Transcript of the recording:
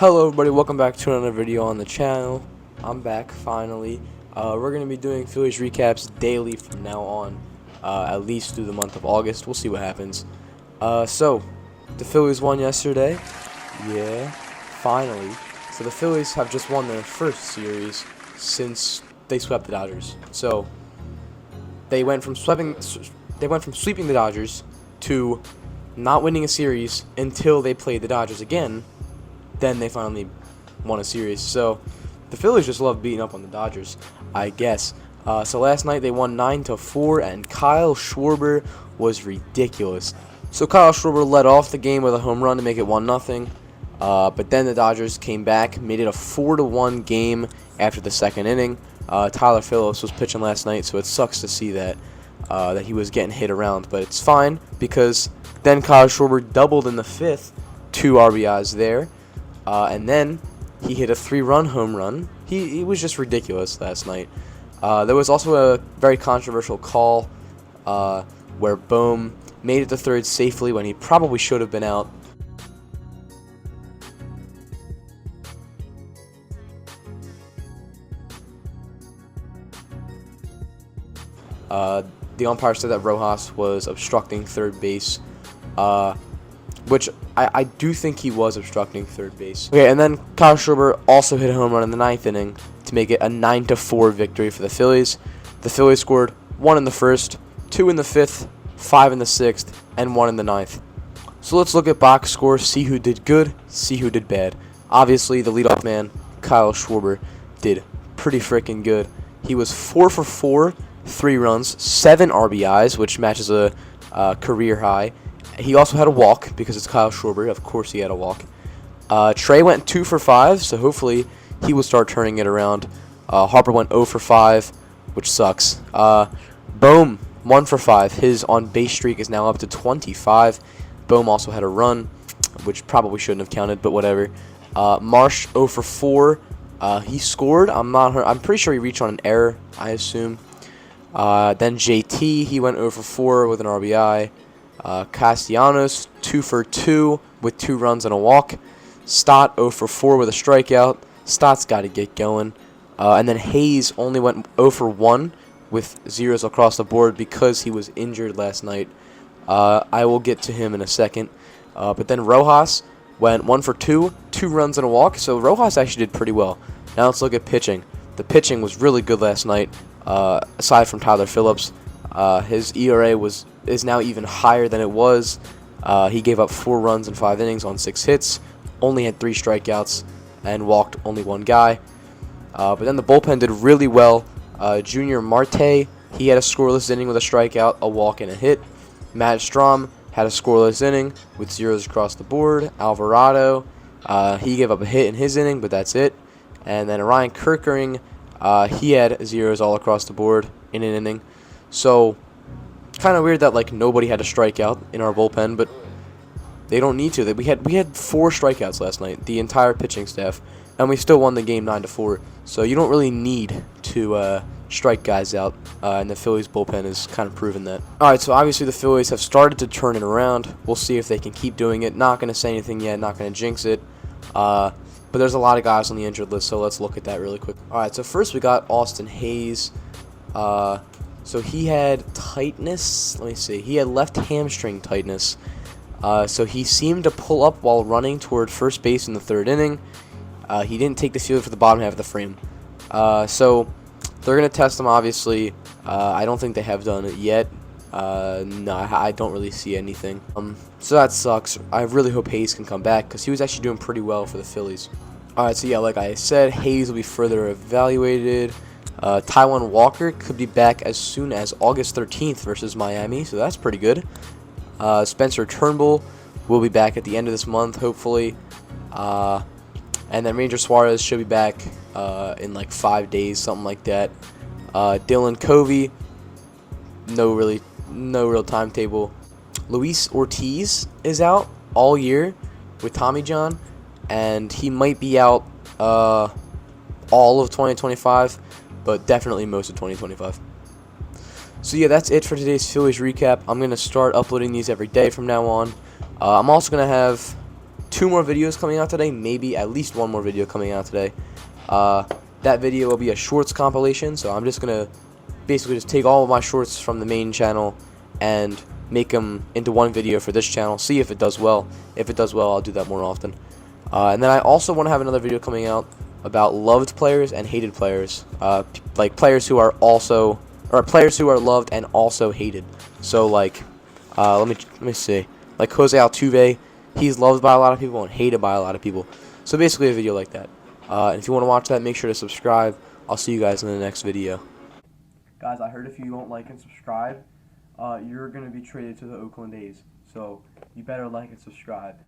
Hello everybody, welcome back to another video on the channel. I'm back finally. We're going to be doing Phillies recaps daily from now on, at least through the month of August. We'll see what happens. So, the Phillies won yesterday. Yeah, finally. So the Phillies have just won their first series since they swept the Dodgers. So, they went from sweeping the Dodgers to not winning a series until they played the Dodgers again. Then they finally won a series. So the Phillies just love beating up on the Dodgers, I guess. So last night they won 9-4, and Kyle Schwarber was ridiculous. So Kyle Schwarber led off the game with a home run to make it 1-0. But then the Dodgers came back, made it a 4-1 game after the second inning. Tyler Phillips was pitching last night, so it sucks to see that he was getting hit around. But it's fine because then Kyle Schwarber doubled in the fifth, 2 RBIs there. And then he hit a 3-run home run. He was just ridiculous last night. There was also a very controversial call where Bohm made it to third safely when he probably should have been out. The umpire said that Rojas was obstructing third base, which I do think he was obstructing third base. Okay, and then Kyle Schwarber also hit a home run in the 9th inning to make it a 9-4 victory for the Phillies. The Phillies scored 1 in the first, 2 in the 5th, 5 in the 6th, and 1 in the 9th. So let's look at box score, see who did good, see who did bad. Obviously, the leadoff man, Kyle Schwarber, did pretty freaking good. He was 4 for 4, 3 runs, 7 RBIs, which matches a career high. He also had a walk because it's Kyle Schwarber. Of course he had a walk. Trey went 2 for 5, so hopefully he will start turning it around. Harper went 0 for 5, which sucks. Bohm, 1 for 5. His on-base streak is now up to 25. Bohm also had a run, which probably shouldn't have counted, but whatever. Marsh, 0 for 4. He scored. I'm pretty sure he reached on an error, I assume. Then JT, he went 0 for 4 with an RBI. Castellanos, 2 for 2 with 2 runs and a walk. Stott, 0 for 4 with a strikeout. Stott's got to get going. And then Hayes only went 0 for 1 with zeros across the board because he was injured last night. I will get to him in a second. But then Rojas went 1 for 2, 2 runs and a walk. So Rojas actually did pretty well. Now let's look at pitching. The pitching was really good last night, aside from Tyler Phillips. His ERA is now even higher than it was. He gave up 4 runs in 5 innings on 6 hits, only had 3 strikeouts, and walked only 1 guy. But then the bullpen did really well. Junior Marte, he had a scoreless inning with a strikeout, a walk, and a hit. Matt Strom had a scoreless inning with zeros across the board. Alvarado, he gave up a hit in his inning, but that's it. And then Ryan Kerkering, he had zeros all across the board in an inning. So, kind of weird that nobody had a strikeout in our bullpen, but they don't need to. We had 4 strikeouts last night, the entire pitching staff, and we still won the game 9-4. So you don't really need to strike guys out, and the Phillies bullpen is kind of proving that. All right, so obviously the Phillies have started to turn it around. We'll see if they can keep doing it. Not going to say anything yet. Not going to jinx it. But there's a lot of guys on the injured list, so let's look at that really quick. All right, so first we got Austin Hayes. So he had tightness. Let me see. He had left hamstring tightness. So he seemed to pull up while running toward first base in the 3rd inning. He didn't take the field for the bottom half of the frame. So they're going to test him, obviously. I don't think they have done it yet. No, I don't really see anything. So that sucks. I really hope Hayes can come back because he was actually doing pretty well for the Phillies. All right, so yeah, like I said, Hayes will be further evaluated. Taijuan Walker could be back as soon as August 13th versus Miami, so that's pretty good. Spencer Turnbull will be back at the end of this month, hopefully. And then Ranger Suarez should be back in 5 days, something like that. Dylan Covey, no real timetable. Luis Ortiz is out all year with Tommy John, and he might be out all of 2025. But definitely most of 2025. So yeah, that's it for today's Phillies recap. I'm going to start uploading these every day from now on. I'm also going to have 2 more videos coming out today, maybe at least 1 more video coming out today. That video will be a shorts compilation, so I'm just gonna basically just take all of my shorts from the main channel and make them into one video for this channel, see if it does well. If it does well, I'll do that more often. And then I also want to have another video coming out about loved players and hated players, like players who are also, or players who are loved and also hated. So like, let me see, like Jose Altuve, he's loved by a lot of people and hated by a lot of people. So basically a video like that. And if you want to watch that, make sure to subscribe. I'll see you guys in the next video. Guys, I heard if you don't like and subscribe, you're going to be traded to the Oakland A's. So you better like and subscribe.